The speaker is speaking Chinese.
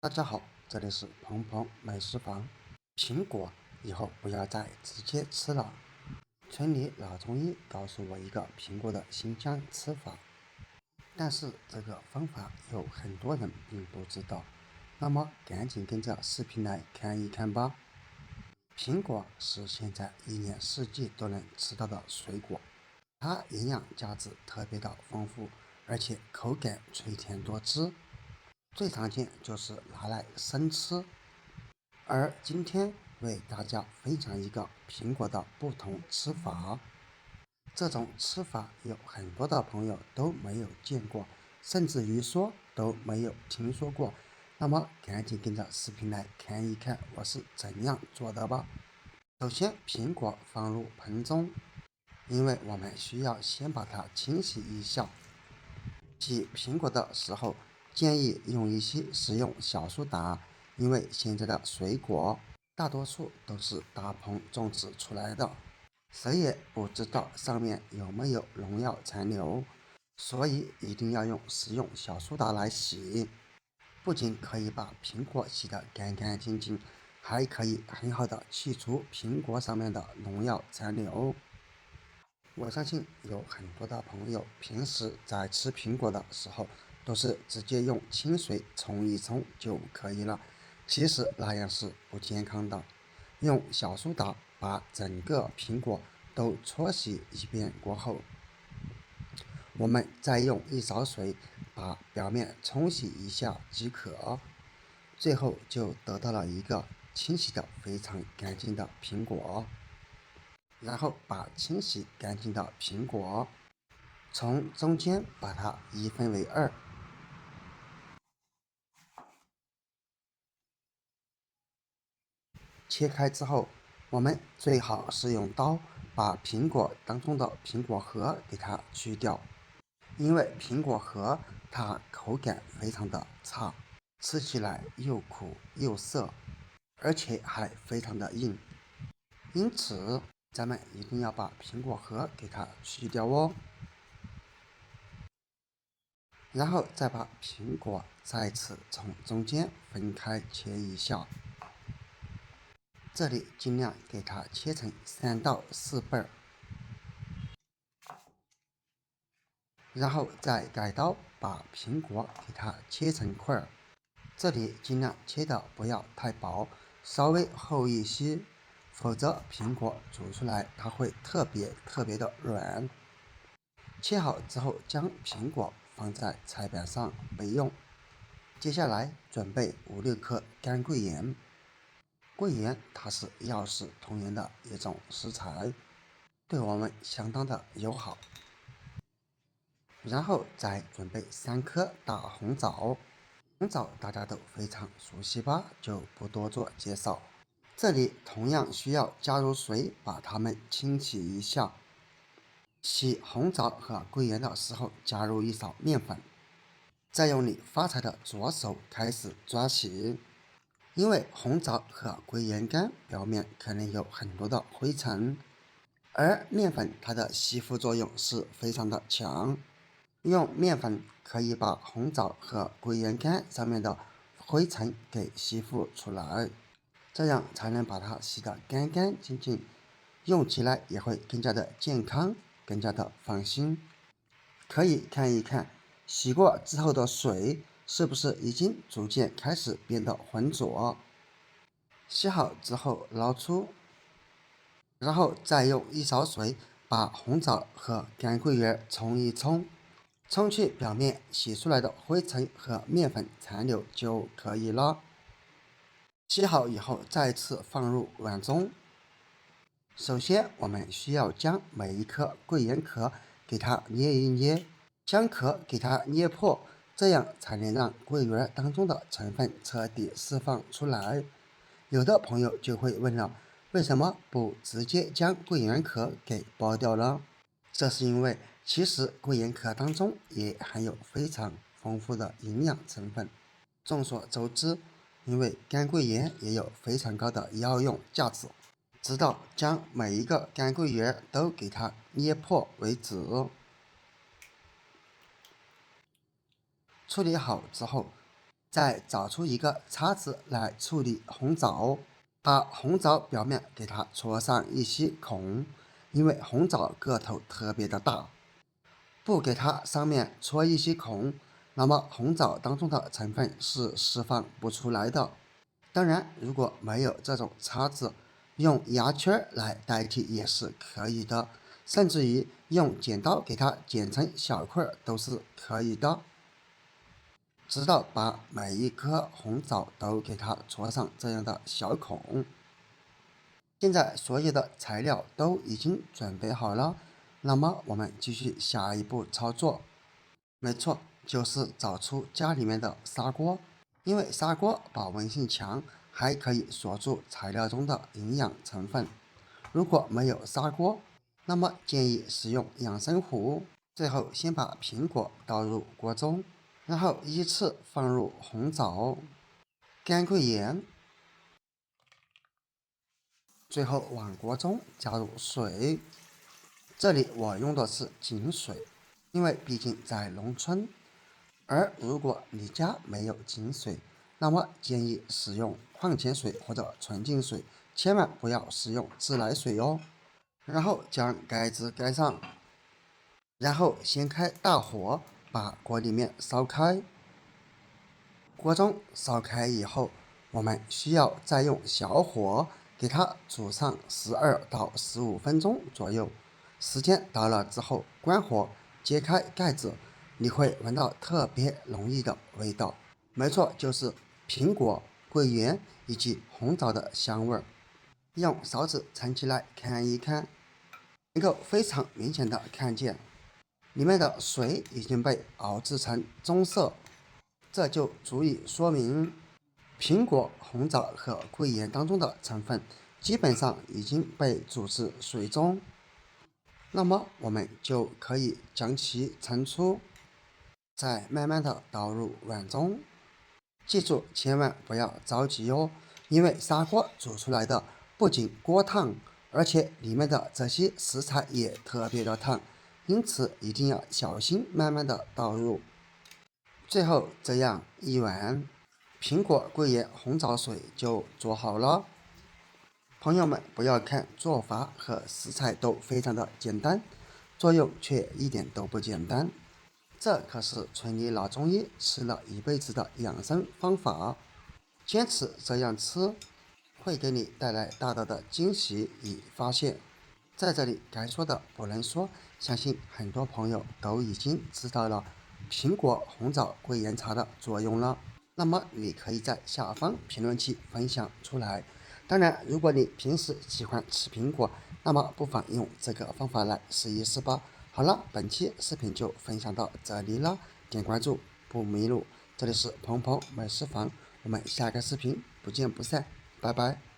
大家好，这里是鹏鹏美食房。苹果以后不要再直接吃了。村里老中医告诉我一个苹果的新疆吃法，但是这个方法有很多人并不知道，那么赶紧跟着视频来看一看吧。苹果是现在一年四季都能吃到的水果，它营养价值特别的丰富，而且口感脆甜多汁，最常见就是拿来生吃。而今天为大家分享一个苹果的不同吃法。这种吃法有很多的朋友都没有见过，甚至于说都没有听说过。那么赶紧跟着视频来看一看我是怎样做的吧。首先，苹果放入盆中，因为我们需要先把它清洗一下。洗苹果的时候，建议用一些食用小苏打，因为现在的水果大多数都是大棚种植出来的，谁也不知道上面有没有农药残留，所以一定要用食用小苏打来洗。不仅可以把苹果洗得干干净净，还可以很好的去除苹果上面的农药残留。我相信有很多的朋友平时在吃苹果的时候，都是直接用清水冲一冲就可以了。其实那样是不健康的。用小苏打把整个苹果都搓洗一遍过后，我们再用一勺水把表面冲洗一下即可。最后就得到了一个清洗的非常干净的苹果。然后把清洗干净的苹果从中间把它一分为二，切开之后，我们最好是用刀把苹果当中的苹果核给它去掉，因为苹果核它口感非常的差，吃起来又苦又涩，而且还非常的硬，因此咱们一定要把苹果核给它去掉哦。然后再把苹果再次从中间分开切一下，这里尽量给它切成3到4瓣，然后再改刀把苹果给它切成块，这里尽量切的不要太薄，稍微厚一些，否则苹果煮出来它会特别的软。切好之后，将苹果放在菜板上备用。接下来准备5、6颗干桂圆，桂圆它是药食同源的一种食材，对我们相当的友好。然后再准备3颗大红枣，红枣大家都非常熟悉吧，就不多做介绍。这里同样需要加入水把它们清洗一下。洗红枣和桂圆的时候，加入1勺面粉，再用你发财的左手开始抓洗。因为红枣和桂圆干表面可能有很多的灰尘，而面粉它的吸附作用是非常的强，用面粉可以把红枣和桂圆干上面的灰尘给吸附出来，这样才能把它洗得干干净净，用起来也会更加的健康，更加的放心。可以看一看洗过之后的水是不是已经逐渐开始变得浑浊。洗好之后捞出，然后再用1勺水把红枣和干桂圆冲一冲，冲去表面洗出来的灰尘和面粉残留就可以了。洗好以后再次放入碗中。首先我们需要将每一颗桂圆壳给它捏一捏，将壳给它捏破，这样才能让桂圆当中的成分彻底释放出来。有的朋友就会问了，为什么不直接将桂圆壳给剥掉呢？这是因为其实桂圆壳当中也含有非常丰富的营养成分。众所周知，因为干桂圆也有非常高的药用价值，直到将每一个干桂圆都给它捏破为止。处理好之后，再找出一个叉子来处理红枣，把红枣表面给它戳上一些孔，因为红枣个头特别的大，不给它上面戳一些孔，那么红枣当中的成分是释放不出来的。当然，如果没有这种叉子，用牙签来代替也是可以的，甚至于用剪刀给它剪成小块都是可以的，直到把每一颗红枣都给它戳上这样的小孔。现在所有的材料都已经准备好了，那么我们继续下一步操作。没错，就是找出家里面的砂锅，因为砂锅保温性强，还可以锁住材料中的营养成分。如果没有砂锅，那么建议使用养生壶。最后先把苹果倒入锅中，然后依次放入红枣、干桂圆，最后往锅中加入水。这里我用的是井水，因为毕竟在农村。而如果你家没有井水，那么建议使用矿泉水或者纯净水，千万不要使用自来水哦。然后将盖子盖上，然后先开大火，把锅里面烧开。锅中烧开以后，我们需要再用小火给它煮上12到15分钟左右。时间到了之后，关火，揭开盖子，你会闻到特别浓郁的味道。没错，就是苹果、桂圆以及红枣的香味儿。用勺子盛起来看一看，能够非常明显的看见里面的水已经被熬制成棕色，这就足以说明苹果、红枣和桂圆当中的成分基本上已经被煮至水中。那么我们就可以将其盛出，再慢慢的倒入碗中。记住，千万不要着急哦，因为砂锅煮出来的不仅锅烫，而且里面的这些食材也特别的烫，因此一定要小心慢慢的倒入。最后这样一碗苹果桂圆红枣水就做好了。朋友们，不要看做法和食材都非常的简单，作用却一点都不简单。这可是村里老中医吃了一辈子的养生方法，坚持这样吃，会给你带来大大的惊喜与发现。在这里该说的不能说，相信很多朋友都已经知道了苹果红枣桂圆茶的作用了。那么你可以在下方评论区分享出来。当然，如果你平时喜欢吃苹果，那么不妨用这个方法来试一试吧。好了，本期视频就分享到这里了，点关注不迷路。这里是鹏鹏美食房，我们下个视频不见不散，拜拜。